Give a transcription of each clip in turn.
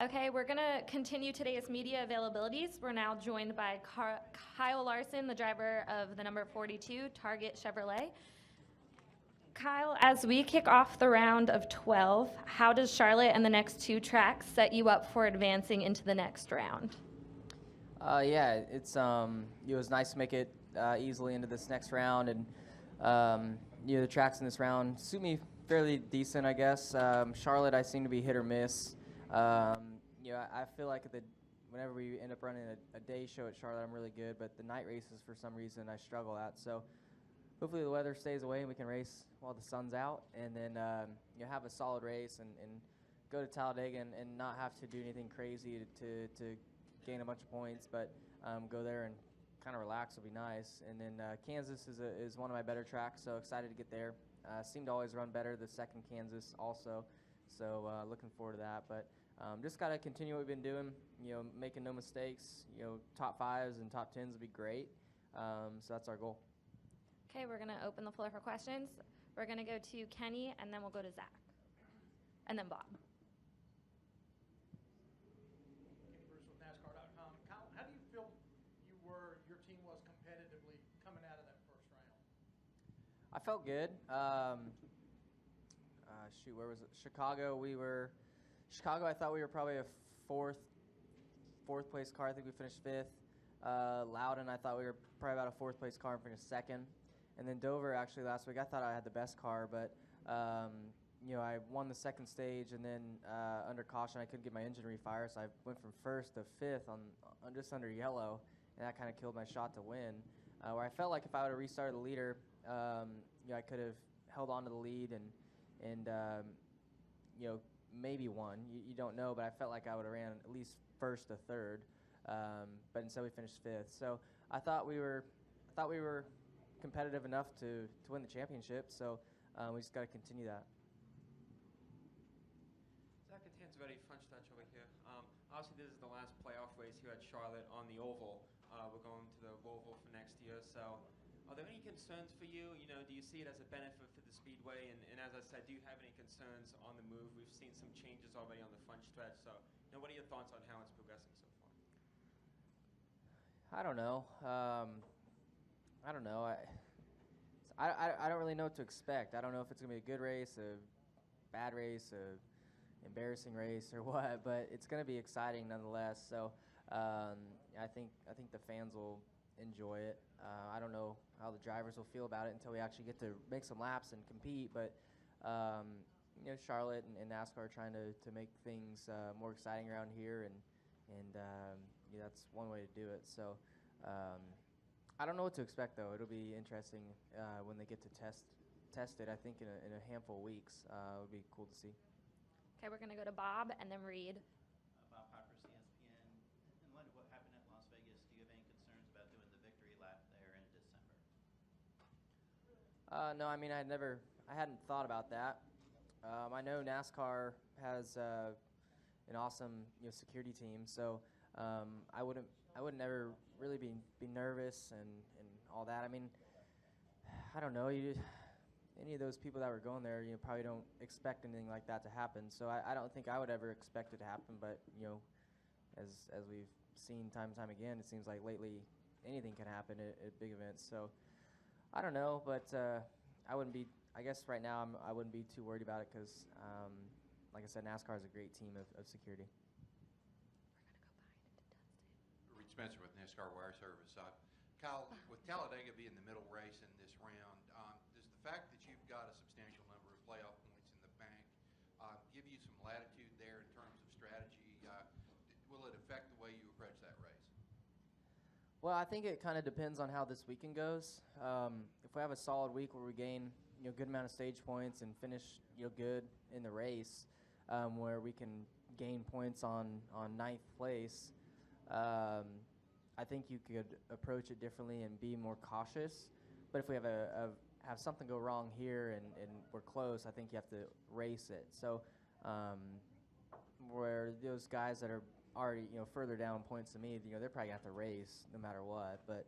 Okay, we're going to continue today's media availabilities. We're now joined by Kyle Larson, the driver of the number 42 Target Chevrolet. Kyle, as we kick off the round of 12, how does Charlotte and the next two tracks set you up for advancing into the next round? Yeah, it was nice to make it easily into this next round, and the tracks in this round suit me fairly decent, I guess. Charlotte, I seem to be hit or miss. I feel like whenever we end up running a day show at Charlotte, I'm really good, but the night races for some reason I struggle at. So hopefully the weather stays away and we can race while the sun's out, and then have a solid race and go to Talladega and not have to do anything crazy to gain a bunch of points, but go there and kind of relax will be nice. And then Kansas is one of my better tracks, so excited to get there. Seem to always run better the second Kansas also, so looking forward to that. But just got to continue what we've been doing, making no mistakes. Top fives and top tens would be great. So that's our goal. Okay, we're going to open the floor for questions. We're going to go to Kenny, and then we'll go to Zach, and then Bob. NASCAR.com. Kyle, how do you feel your team was competitively coming out of that first round? I felt good. Where was it? Chicago. Chicago. I thought we were probably a fourth place car. I think we finished fifth. Loudon, I thought we were probably about a fourth place car and finished second. And then Dover, actually last week, I thought I had the best car, but I won the second stage, and then under caution, I couldn't get my engine refired, so I went from first to fifth on just under yellow, and that kind of killed my shot to win. Where I felt like if I would have restarted the leader, I could have held on to the lead and maybe won. You don't know, but I felt like I would have ran at least first to third, but instead we finished fifth. So I thought we were competitive enough to win the championship. So we just got to continue that. Zach Very French touch over here. Obviously, this is the last playoff race here at Charlotte on the oval. We're going to the Roval for next year. So, are there any concerns for you? Do you see it as a benefit for the Speedway? And as I said, do you have any concerns on the move? We've seen some changes already on the front stretch. So, what are your thoughts on how it's progressing so far? I don't know. I don't know. I don't really know what to expect. I don't know if it's gonna be a good race, a bad race, a embarrassing race, or what. But it's gonna be exciting nonetheless. So I think the fans will enjoy it. I don't know how the drivers will feel about it until we actually get to make some laps and compete. But Charlotte and NASCAR are trying to make things more exciting around here, and that's one way to do it. So. I don't know what to expect, though. It'll be interesting when they get to test it. I think in a handful of weeks, it would be cool to see. Okay, we're going to go to Bob and then Reed. Bob Piper, CSPN. In light of what happened at Las Vegas, do you have any concerns about doing the victory lap there in December? No, I mean I hadn't thought about that. I know NASCAR has an awesome security team, so I wouldn't ever really be nervous and all that. I mean, I don't know. Any of those people that were going there, probably don't expect anything like that to happen. So I don't think I would ever expect it to happen. But as we've seen time and time again, it seems like lately anything can happen at big events. So I don't know, but I wouldn't be. I guess right now I wouldn't be too worried about it because, like I said, NASCAR is a great team of security. Spencer with NASCAR Wire Service. Kyle, with Talladega being the middle race in this round, does the fact that you've got a substantial number of playoff points in the bank give you some latitude there in terms of strategy? Will it affect the way you approach that race? Well, I think it kind of depends on how this weekend goes. If we have a solid week where we gain a good amount of stage points and finish good in the race, where we can gain points on ninth place. I think you could approach it differently and be more cautious. But if we have something go wrong here and we're close, I think you have to race it. So where those guys that are already further down points than me, they're probably gonna have to race no matter what. But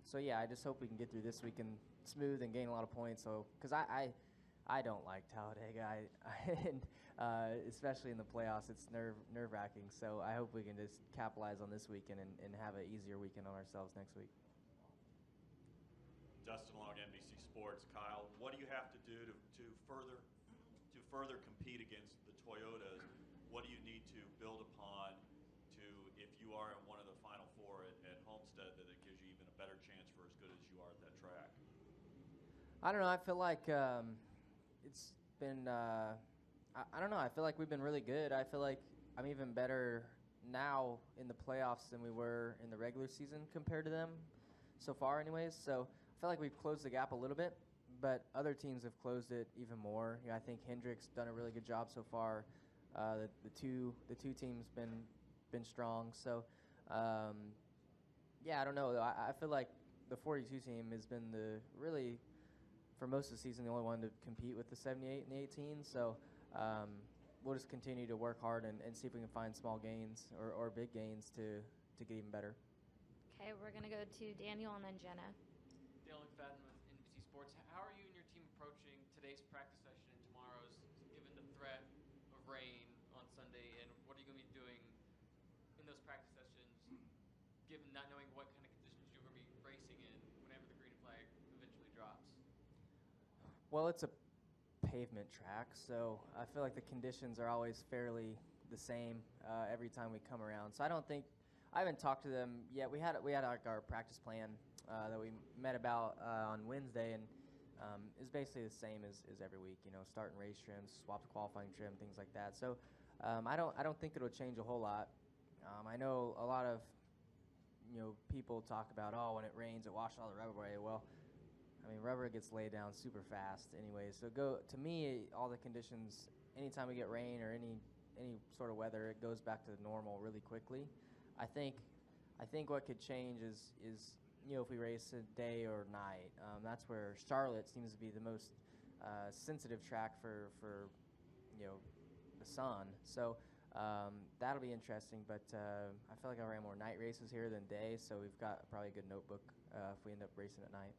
so yeah, I just hope we can get through this weekend smooth and gain a lot of points. So because I I don't like Talladega, and especially in the playoffs, it's nerve-wracking. So I hope we can just capitalize on this weekend and have an easier weekend on ourselves next week. Justin Long, NBC Sports. Kyle, what do you have to do to further compete against the Toyotas? What do you need to build upon to, if you are in one of the Final Four at Homestead, that it gives you even a better chance for as good as you are at that track? I don't know. I feel like it's been, I don't know. I feel like we've been really good. I feel like I'm even better now in the playoffs than we were in the regular season compared to them so far anyways. So I feel like we've closed the gap a little bit, but other teams have closed it even more. I think Hendrick's done a really good job so far. The two teams been strong. So yeah, I don't know. I feel like the 42 team has been really for most of the season the only one to compete with the 78 and the 18. So we'll just continue to work hard and see if we can find small gains or big gains to get even better. Okay, we're going to go to Daniel and then Jenna. Dale McFadden with NBC Sports. How are you and your team approaching today's practice session and tomorrow's, given the threat of rain on Sunday, and what are you going to be doing in those practice sessions, given not knowing what kind of conditions you're going to be racing in whenever the green flag eventually drops? Well, it's a pavement track, so I feel like the conditions are always fairly the same every time we come around. So I haven't talked to them yet. We had like our practice plan that we met about on Wednesday, and is basically the same as every week. Starting race trims, swap to qualifying trim, things like that. So I don't think it'll change a whole lot. I know a lot of people talk about, oh, when it rains it washes all the rubber away. Well, I mean, rubber gets laid down super fast anyway. So to me, all the conditions, anytime we get rain or any sort of weather, it goes back to normal really quickly. I think what could change is if we race a day or night. That's where Charlotte seems to be the most sensitive track for the sun. So that'll be interesting. But I feel like I ran more night races here than day, so we've got probably a good notebook if we end up racing at night.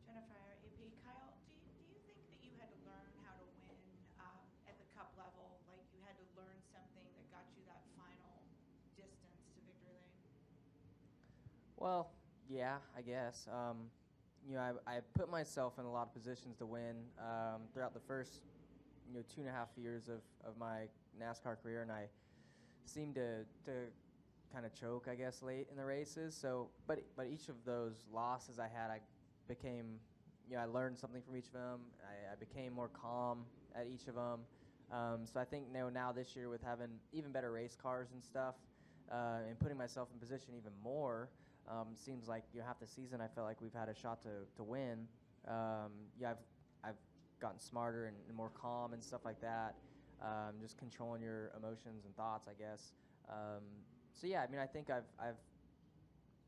Jennifer, AP, Kyle, do you think that you had to learn how to win at the cup level? Like you had to learn something that got you that final distance to victory lane? Well, yeah, I guess. I put myself in a lot of positions to win throughout the first 2.5 years of my NASCAR career, and I seemed to kind of choke, I guess, late in the races. So, but each of those losses I had, I became, I learned something from each of them. I became more calm at each of them. So I think now this year with having even better race cars and stuff, and putting myself in position even more, seems like half the season I felt like we've had a shot to win. I've gotten smarter and more calm and stuff like that. Just controlling your emotions and thoughts, I guess. So yeah, I mean, I think I've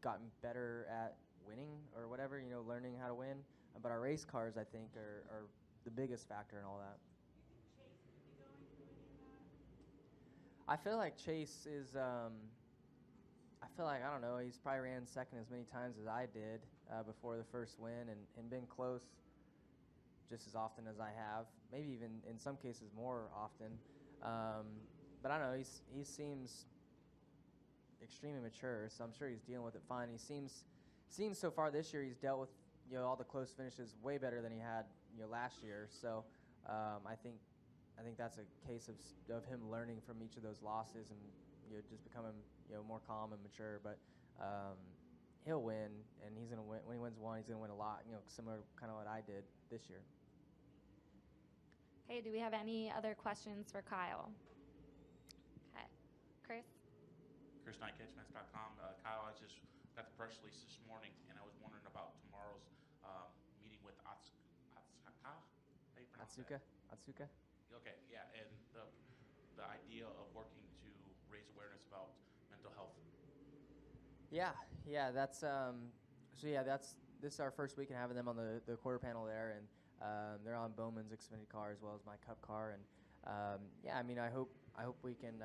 gotten better at winning or whatever, learning how to win. But our race cars, I think, are the biggest factor in all that. Do you think Chase could be going through any of that? I feel like Chase is, I don't know, he's probably ran second as many times as I did before the first win and been close just as often as I have, maybe even in some cases more often. But I don't know, he seems extremely mature, so I'm sure he's dealing with it fine. He seems so far this year he's dealt with all the close finishes way better than he had last year. So I think that's a case of him learning from each of those losses and just becoming more calm and mature. But he'll win, and he's gonna win. When he wins one, he's gonna win a lot. Similar kind of what I did this year. Okay, do we have any other questions for Kyle? Okay, Chris? Chris Knight, catchments.com. Kyle, I just got the press release this morning, and I was wondering about tomorrow's meeting with Atsuka. How do you pronounce that? Atsuka. Okay, yeah, and the idea of working to raise awareness about mental health. Yeah, that's this is our first week and having them on the quarter panel there, and they're on Bowman's Xfinity car as well as my Cup car, and yeah, I mean, I hope we can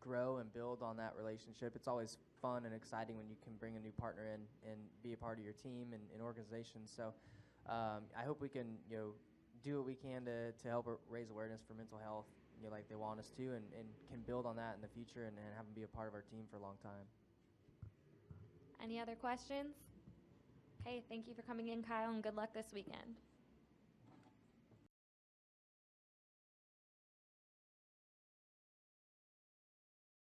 grow and build on that relationship. It's always fun and exciting when you can bring a new partner in and be a part of your team and organization. So I hope we can, do what we can to help raise awareness for mental health, like they want us to, and can build on that in the future and have them be a part of our team for a long time. Any other questions? Okay, thank you for coming in, Kyle, and good luck this weekend.